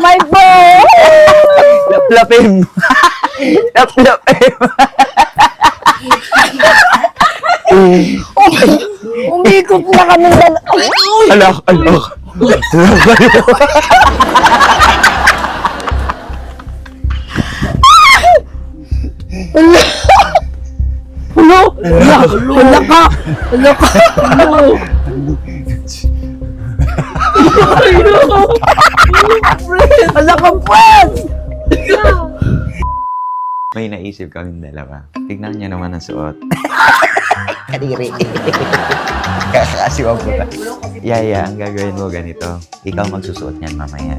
My phone! Laplapin mo. Laplapin mo. Umikot na kami dala. Alak. Wala ka! Wala ka, friend! May naisip kaming dalawa. Tignan niya naman ang suot. Kadiri. Kakasiwag mo ka. Yaya, ang gagawin mo ganito. Ikaw magsusuot niyan mamaya.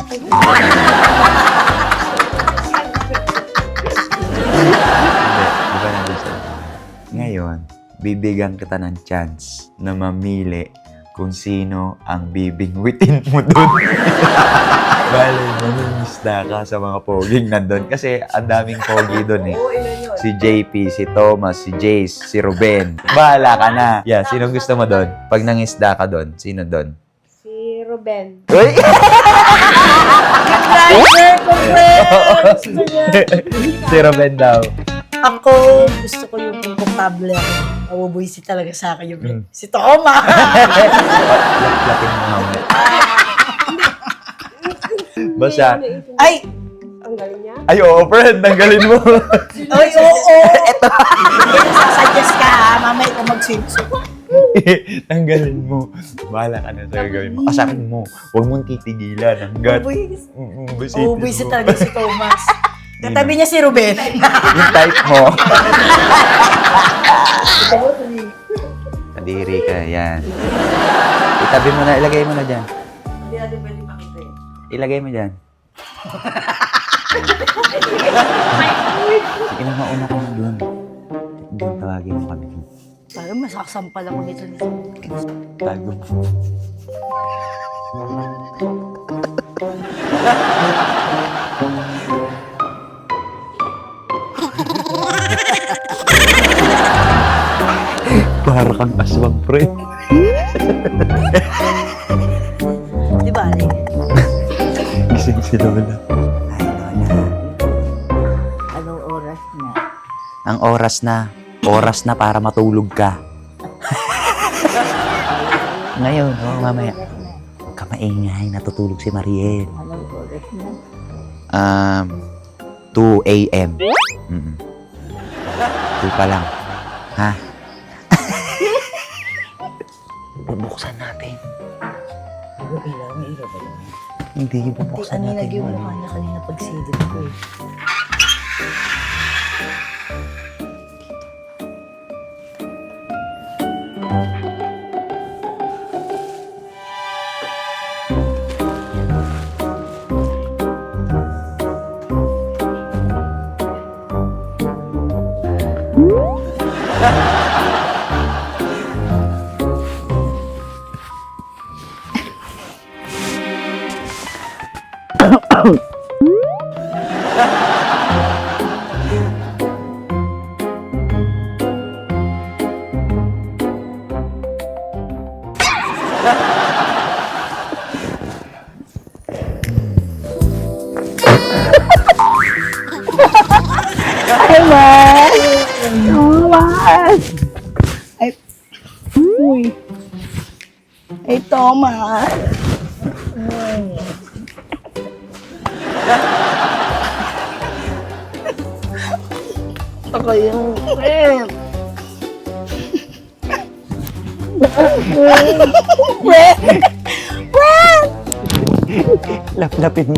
Di ba nandun sa... Ngayon, bibigyan kita ng chance na mamili kung sino ang bibingwitin mo dun. Bale, mamimista ka sa mga poging nandun. Kasi ang daming pogi dun eh. Si JP, si Thomas, si Jace, si Ruben. Bahala ka na. Yeah, sino gusto mo dun? Pag nangisda ka dun, sino dun? Si Ruben. Uy! Si Ruben daw. Ako, gusto ko yung komportable ako. Mabubuisi talaga sa akin yung si Toma. Lakin mo nga ulit. Basta, Ay! Ang galing niya. ay oo, friend, tanggalin mo. Ay, oo! Ito. Sasuggest ka ha, mamaya ikaw mag-swimsuit. Tanggalin mo. Bahala ka na sa gagawin mo. Kasakin mo. Huwag mong titigilan hanggat... Mabubuisi talaga si Thomas. Katabi niya si Ruben. Yung type mo. Kadiri ka, yan. Itabi mo na, ilagay mo na dyan. Hindi natin pwede pakita yun. Ilagay mo dyan. Sige na, mauna ka na doon. Doon tawagin mo kami. Parang masakasampal ako nito. Tago mo. Para kang aswang, pre. Di ba, Ali? Gising si Lola. Ay, Lola. Anong oras na? Ang oras na para matulog ka. Ngayon, mamaya. Huwag ka maingay, natutulog si Mariel. Anong oras na? 2 a.m. 2 pa lang. Ha? Bubuksan natin. Gabi lang, may ilaw ba lang? Hindi, bubuksan Ano yung natin. nag-iwan ka na kanina pag-sidip ko eh. Ay, man! Thomas! Ay, uy. Ay, Thomas! Ako yung friend. Friend! Friend! Laplapin mo.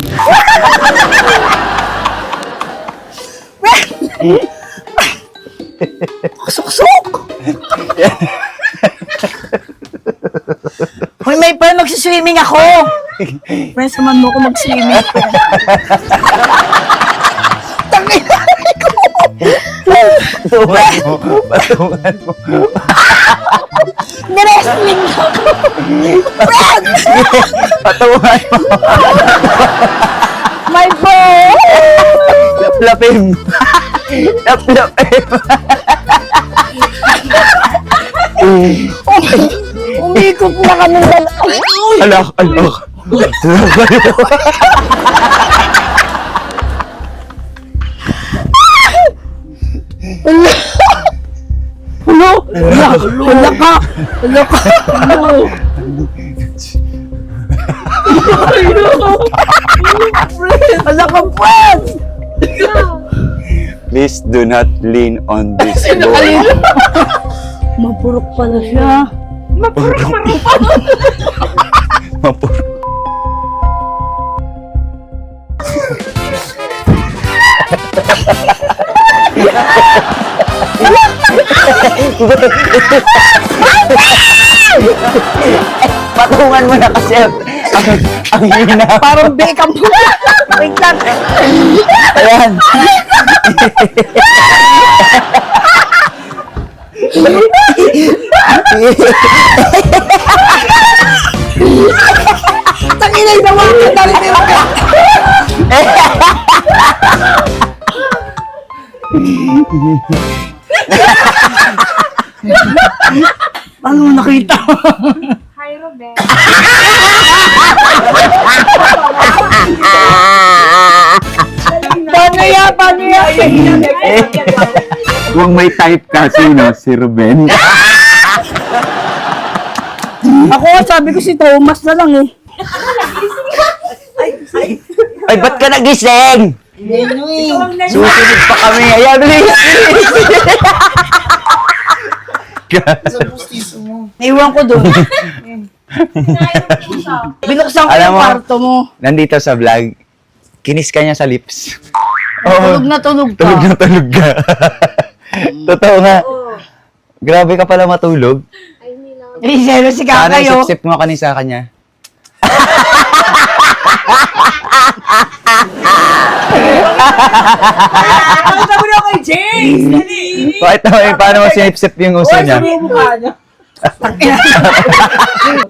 Suksok! Hoy, may pa magsiswimming ako! Friend, saman mo ko mag-swimming. Tangina ko! Patungan mo. Nirestling ako! Friend! Patungan mo. My phone! Laplapin mo. Laplapin mo. Umikot na kami dala. Alak. Wala ka! Wala ka! Wala ka, friend! Please do not lean on this board. Mapurok pala siya. Mapurok. Patungan mo na kasi ang hina. Parang Beckham po. Wait lang. Ayan. Tangina yung nawa ka na rin. Ano nakita? Hi, Robert. Paano yan? Paano yan? Kung may type ka, sino? Si Ruben. Ako, sabi ko si Thomas na lang eh. Ay, ba't ka nagising? Susunod pa kami. Ayan, bilis. Naiwan ko doon. Binuksan ko Alam yung mo, kwarto mo. Nandito sa vlog, kinis ka niya sa lips. Tulog na tulog ka. Tulog na tulog ka. Totoo nga. Grabe ka pala matulog. Ay, hindi lang. Eh, zero si Sana Kakayo. isip-sip mo kanisa kanya. Nakita mo na kay James! Bakit naman paano mo sinip-sip yung uso niya? yung mukha niya.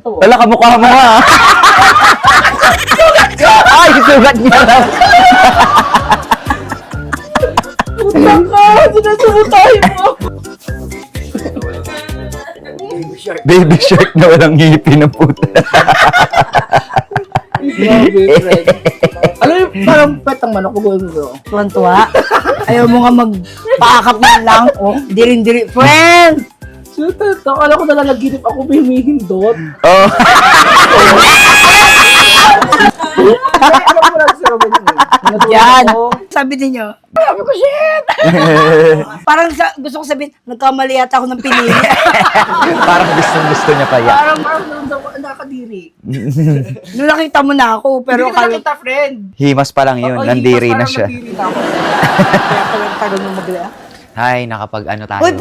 Wala, kamukha mo nga. Ay, sugat niya lang. Utang ka! Sinasumutay mo! Baby shark na walang ngipin ng puta. Alam mo, parang petang manok ko gusto. Tuwan-tuwa. Ayaw mo nga magpaakap man lang. Oh, diri-diri. Friend! Shit, akala ko nalalaginip ako may humihindot. Oh. Yan. Sabi ninyo. Sabi ko, shit! Parang gusto ko sabihin, nagkamali yata ako ng pinili. Parang gusto niya pa yan. Parang naramdaman ko, nakakadiri. Nung nakita mo na ako, pero Hindi ko nakita, friend. Himas pa lang yun. Oo, Nandiri na parang siya. nandiri na ako. kaya pala tagal mo magla. Hi, nakapag ano tayo. Uy,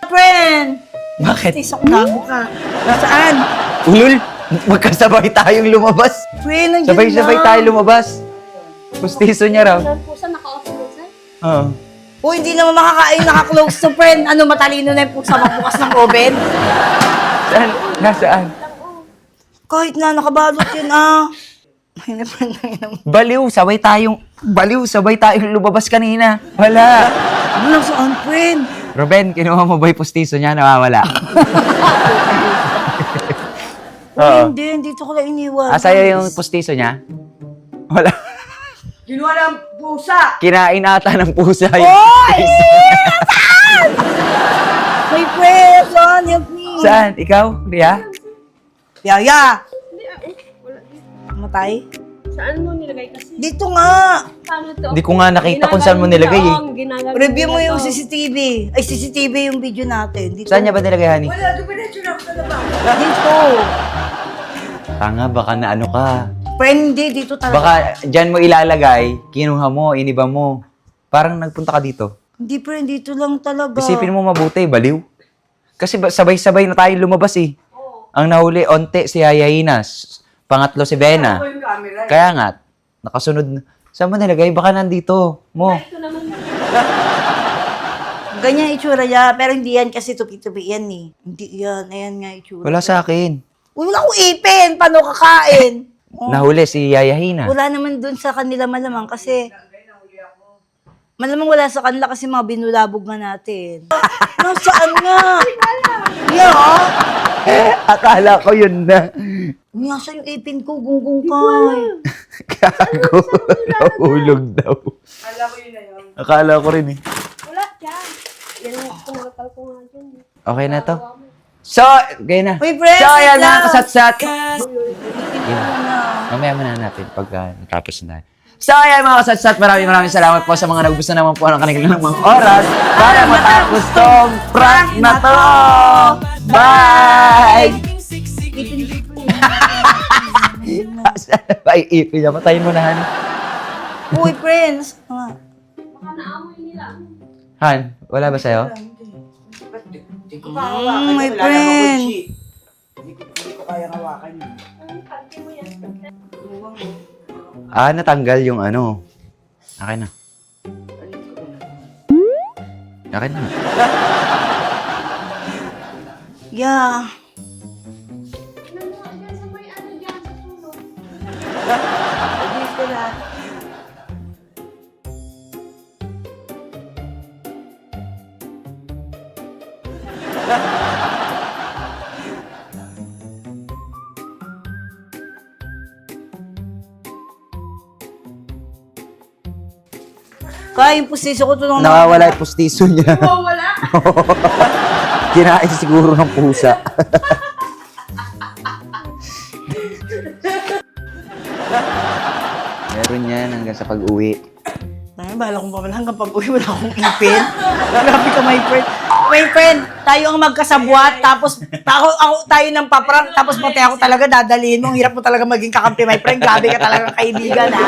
friend! Bakit? Tis ako gago ka. Nasaan? Ulul, magkasabay tayong lumabas. Friend, nandiyan Sabay-sabay na. tayo lumabas. Pustiso niya raw. Saan po sa naka-off mo, sir? Oo. Uy, hindi naman makakain naka-close to, friend. Ano, matalino na yung pusa magbukas ng oven? Saan? Nasaan? Kahit na, nakabalot yun, ah. Ay, friend, Baliw, sabay tayong lumabas kanina. Wala. ano lang saan, friend? Ruben, kinuha mo ba yung pustiso niya? Nawawala. Uy, Oo. hindi, dito ko lang iniwan. Sa'yo yung pustiso niya? Wala. Ginawa ng pusa! Kinain ata ng pusa yung Oy! pustiso. Saan? May friend, saan? Help me. Saan? Ikaw? Ria? Yaya! Wala. Matay? Saan mo nilagay kasi? Dito nga! Paano to? Hindi ko nga nakita kung saan mo nilagay eh. Review mo yung CCTV. Ay, CCTV yung video natin. Dito. Saan niya ba nilagay, honey? Wala, dumiretso na ako sa labas. Dito. Tanga, baka na ano ka. Friend, hindi. Dito talaga. Baka dyan mo ilalagay, kinuha mo, iniba mo. Parang nagpunta ka dito. Hindi, friend. Dito lang talaga. Isipin mo mabuti, baliw. Kasi sabay-sabay na tayo lumabas eh. Ang nahuli, onte si Yayayinas. Pangatlo si Bena. Kaya nga, nakasunod. Saan mo nilagay? Baka nandito mo. Ito naman. Ganyan itsura niya. Pero hindi yan kasi tupi-tupi yan eh. Hindi yan. Ayan nga itsura. Wala sa akin. Uy, wala akong ipin. Paano kakain? Oh. Nahuli si Yayahina. Wala naman dun sa kanila malamang kasi malamang wala sa kanila kasi mga binulabog nga natin. Nasaan nga? Yeah. Akala ko yun na. Nasa yung ipin ko, gunggong kay. Gago. Nahulog daw. Akala ko rin eh. Wala dyan. Yan ang kumakal ko nga dyan. Okay na to? So, gaya na. Uy, friends, So, ayan wait mga lang. kasatsat. Mamaya mo na natin pagka natapos na. So, ayan mga kasatsat, maraming salamat po sa mga nagugusto naman po ng kanilang mga oras para matapos tong prank na to. Bye! Ay, ipin niya. Patayin mo na, Han. Uy, friends. Ah. Baka naamoy nila. Han, wala ba sa'yo? My friend. Hindi ko kaya hawakan yun. Pati mo yan. Ah, natanggal yung ano. Akin na. Akin na. Yeah. Ano mo, dyan sa may ano dyan sa sulok. Kaya yung pustiso ko tulong Nawawala yung pustiso niya. Oh, wala. Kinain siguro ng pusa. Meron yan hanggang sa pag-uwi. Ay, bahala kong pamala hanggang pag-uwi wala akong ipin. Grabe ka, my friend. My friend, tayo ang magkasabwat, tapos tayo ng paprang, tapos pati ako talaga dadalhin mo. Ang hirap mo talaga maging kakampi, my friend. Grabe ka talaga kaibigan, ha?